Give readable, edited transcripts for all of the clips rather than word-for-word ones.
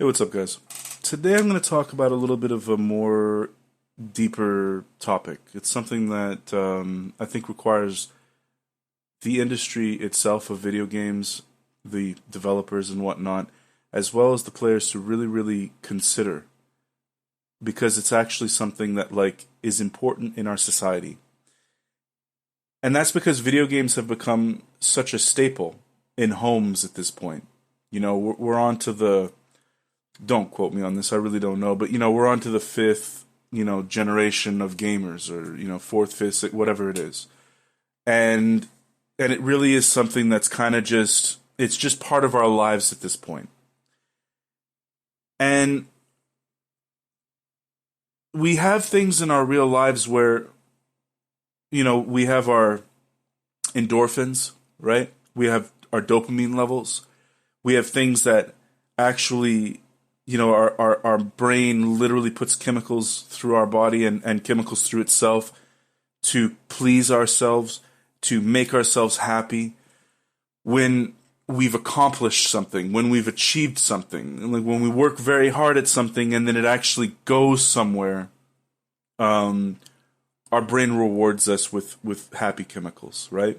Hey, what's up, guys? Today I'm going to talk about a little bit of a more deeper topic. It's something that I think requires the industry itself of video games, the developers and whatnot, as well as the players to really, really consider because it's actually something that is important in our society. And that's because video games have become such a staple in homes at this point. We're on to the don't quote me on this, I really don't know, but we're on to the fifth, generation of gamers or, fourth, fifth, sixth, whatever it is. And it really is something that's kind of it's just part of our lives at this point. And we have things in our real lives where, we have our endorphins, right? We have our dopamine levels. We have things that actually our brain literally puts chemicals through our body and chemicals through itself to please ourselves, to make ourselves happy when we've accomplished something, when we've achieved something, like when we work very hard at something and then it actually goes somewhere. Our brain rewards us with happy chemicals, right?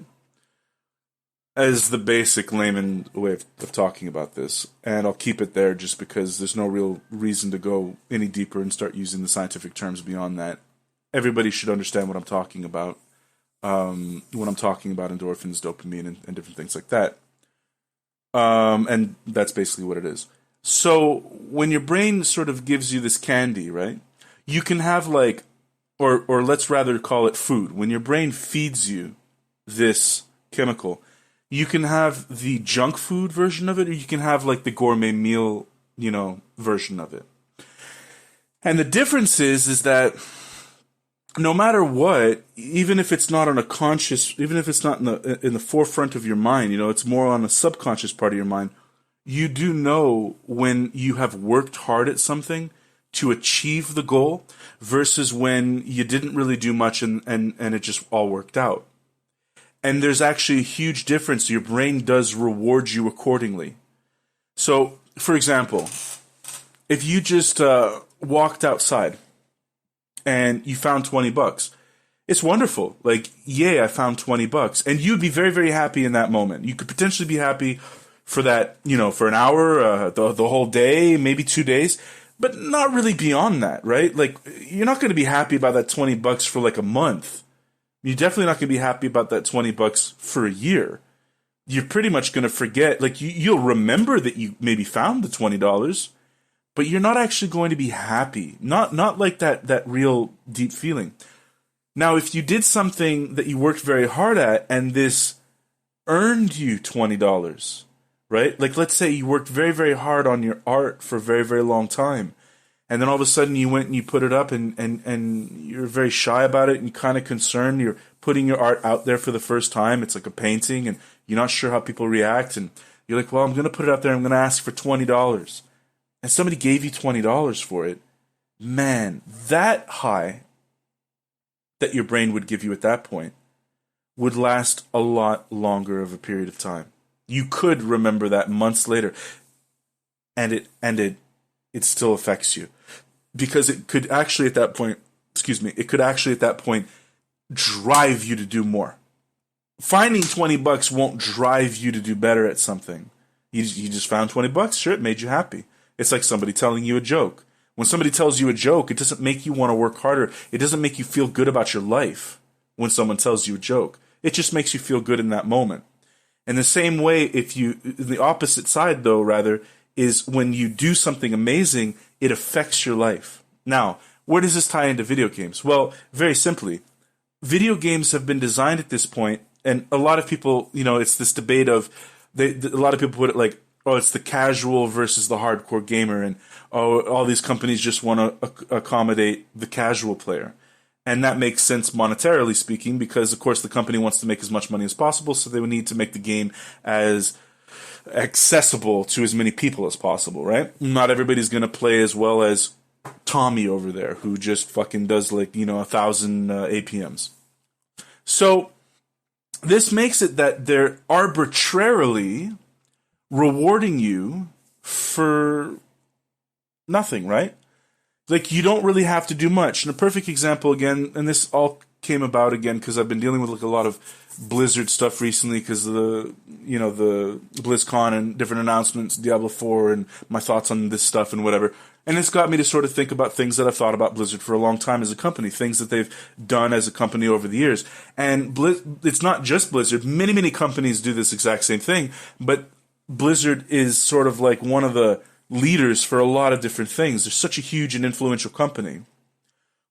As the basic layman way of talking about this, and I'll keep it there just because there's no real reason to go any deeper and start using the scientific terms beyond that. Everybody should understand what I'm talking about when I'm talking about endorphins, dopamine, and different things like that. And that's basically what it is. So when your brain sort of gives you this candy, right, you can have or let's rather call it food. When your brain feeds you this chemical, you can have the junk food version of it, or you can have the gourmet meal, version of it. And the difference is that no matter what, even if it's not on a conscious, even if it's not in the forefront of your mind, it's more on a subconscious part of your mind, you do know when you have worked hard at something to achieve the goal versus when you didn't really do much and it just all worked out. And there's actually a huge difference. Your brain does reward you accordingly. So, for example, if you just walked outside and you found $20, it's wonderful. Yay, I found $20. And you'd be very, very happy in that moment. You could potentially be happy for that, for an hour, the whole day, maybe 2 days, but not really beyond that, right? You're not going to be happy about that $20 for a month. You're definitely not going to be happy about that $20 for a year. You're pretty much going to forget. You'll remember that you maybe found the $20, but you're not actually going to be happy. Not like that real deep feeling. Now, if you did something that you worked very hard at and this earned you $20, right? Let's say you worked very, very hard on your art for a very, very long time. And then all of a sudden you went and you put it up and you're very shy about it and kind of concerned. You're putting your art out there for the first time. It's like a painting and you're not sure how people react. And you're like, well, I'm going to put it out there. I'm going to ask for $20. And somebody gave you $20 for it. Man, that high that your brain would give you at that point would last a lot longer of a period of time. You could remember that months later. And it still affects you. Because it could actually at that point, drive you to do more. Finding $20 won't drive you to do better at something. You just found $20, sure, it made you happy. It's like somebody telling you a joke. When somebody tells you a joke, it doesn't make you want to work harder. It doesn't make you feel good about your life when someone tells you a joke. It just makes you feel good in that moment. And the same way, the opposite side though, rather, is when you do something amazing, it affects your life. Now, where does this tie into video games? Well, very simply, video games have been designed at this point, and a lot of people, it's this debate of, a lot of people put it it's the casual versus the hardcore gamer, and all these companies just want to accommodate the casual player. And that makes sense monetarily speaking, because of course the company wants to make as much money as possible, so they would need to make the game as accessible to as many people as possible, right? Not everybody's going to play as well as Tommy over there, who just fucking does 1,000 APMs. So this makes it that they're arbitrarily rewarding you for nothing, right? Like, you don't really have to do much. And a perfect example, again, and this all came about again because I've been dealing with like a lot of Blizzard stuff recently because of the BlizzCon and different announcements, Diablo 4, and my thoughts on this stuff and whatever. And it's got me to sort of think about things that I've thought about Blizzard for a long time as a company, things that they've done as a company over the years. And it's not just Blizzard. Many, many companies do this exact same thing, but Blizzard is sort of like one of the leaders for a lot of different things. They're such a huge and influential company.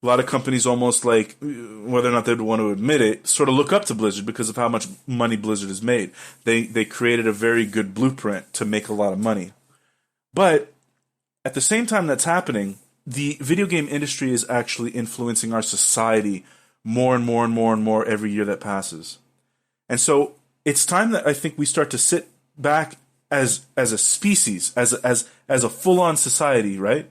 A lot of companies almost like, whether or not they'd want to admit it, sort of look up to Blizzard because of how much money Blizzard has made. They created a very good blueprint to make a lot of money. But at the same time that's happening, the video game industry is actually influencing our society more and more and more and more every year that passes. And so it's time that I think we start to sit back as a species, as a full-on society, right?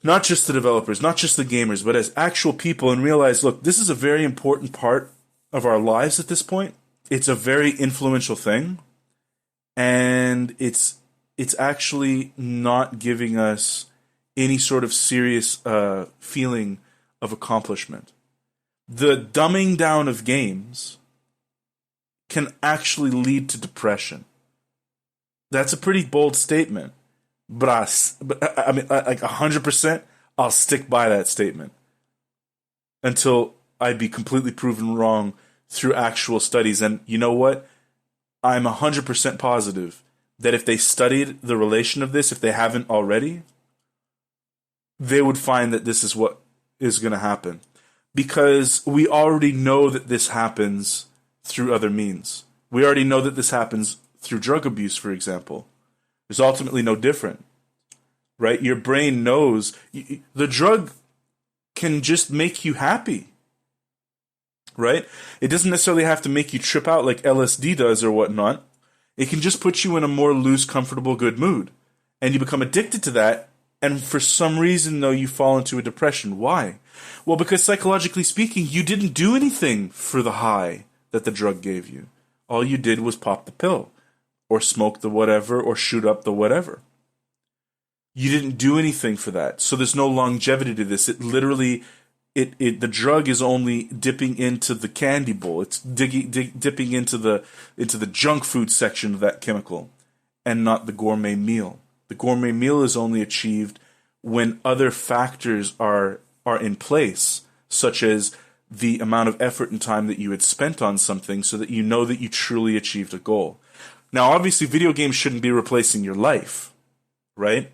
Not just the developers, not just the gamers, but as actual people, and realize, look, this is a very important part of our lives at this point. It's a very influential thing, and it's actually not giving us any sort of serious feeling of accomplishment. The dumbing down of games can actually lead to depression. That's a pretty bold statement, but I mean, like 100%, I'll stick by that statement until I be completely proven wrong through actual studies. And you know what? I'm 100% positive that if they studied the relation of this, if they haven't already, they would find that this is what is going to happen. Because we already know that this happens through other means. We already know that this happens through drug abuse, for example. There's ultimately no different, right? Your brain knows the drug can just make you happy, right? It doesn't necessarily have to make you trip out like LSD does or whatnot. It can just put you in a more loose, comfortable, good mood. And you become addicted to that, and for some reason, though, you fall into a depression. Why? Well, because psychologically speaking, you didn't do anything for the high that the drug gave you. All you did was pop the pill, or smoke the whatever, or shoot up the whatever. You didn't do anything for that. So there's no longevity to this. It literally, the drug is only dipping into the candy bowl. It's dipping into the junk food section of that chemical, and not the gourmet meal. The gourmet meal is only achieved when other factors are in place, such as the amount of effort and time that you had spent on something so that you know that you truly achieved a goal. Now, obviously, video games shouldn't be replacing your life, right?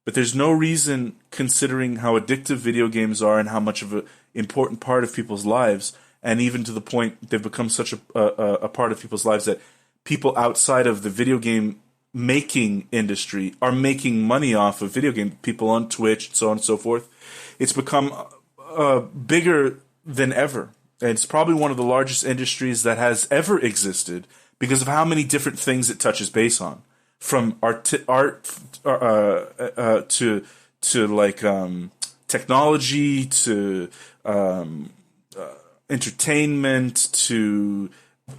But there's no reason, considering how addictive video games are and how much of an important part of people's lives, and even to the point they've become such a part of people's lives that people outside of the video game making industry are making money off of video game, people on Twitch, so on and so forth. It's become bigger than ever. And it's probably one of the largest industries that has ever existed because of how many different things it touches base on. From art to like technology to entertainment to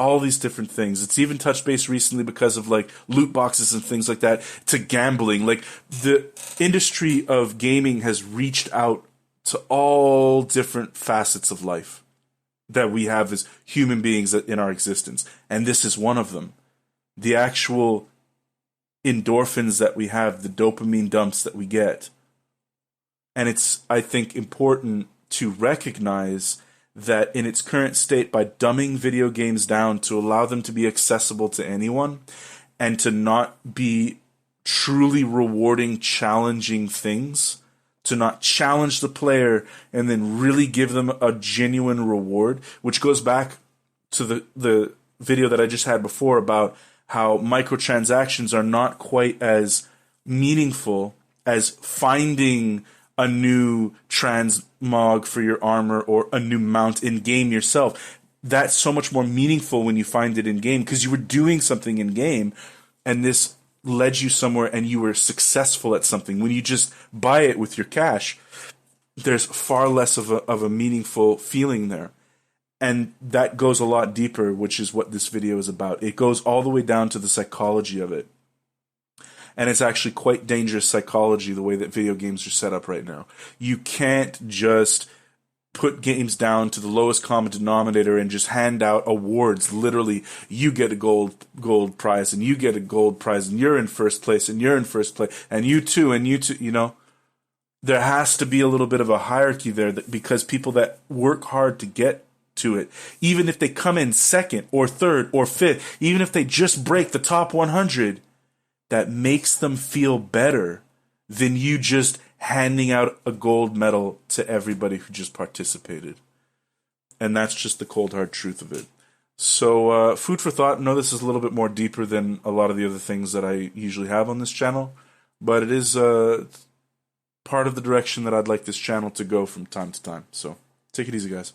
all these different things. It's even touched base recently because of like loot boxes and things like that, to gambling. Like, the industry of gaming has reached out to all different facets of life that we have as human beings in our existence. And this is one of them. The actual endorphins that we have, the dopamine dumps that we get. And it's, I think, important to recognize that in its current state, by dumbing video games down to allow them to be accessible to anyone and to not be truly rewarding, challenging things, to not challenge the player and then really give them a genuine reward, which goes back to the video that I just had before about how microtransactions are not quite as meaningful as finding a new transmog for your armor or a new mount in-game yourself. That's so much more meaningful when you find it in-game because you were doing something in-game and this led you somewhere and you were successful at something. When you just buy it with your cash, there's far less of a meaningful feeling there. And that goes a lot deeper, which is what this video is about. It goes all the way down to the psychology of it. And it's actually quite dangerous psychology the way that video games are set up right now. You can't just put games down to the lowest common denominator and just hand out awards. Literally, you get a gold prize, and you get a gold prize, and you're in first place, and you're in first place, and you too, you know. There has to be a little bit of a hierarchy there, because people that work hard to get to it, even if they come in second or third or fifth, even if they just break the top 100, that makes them feel better than you just handing out a gold medal to everybody who just participated. And that's just the cold hard truth of it. So food for thought. I know this is a little bit more deeper than a lot of the other things that I usually have on this channel, but it is part of the direction that I'd like this channel to go from time to time. So take it easy, guys.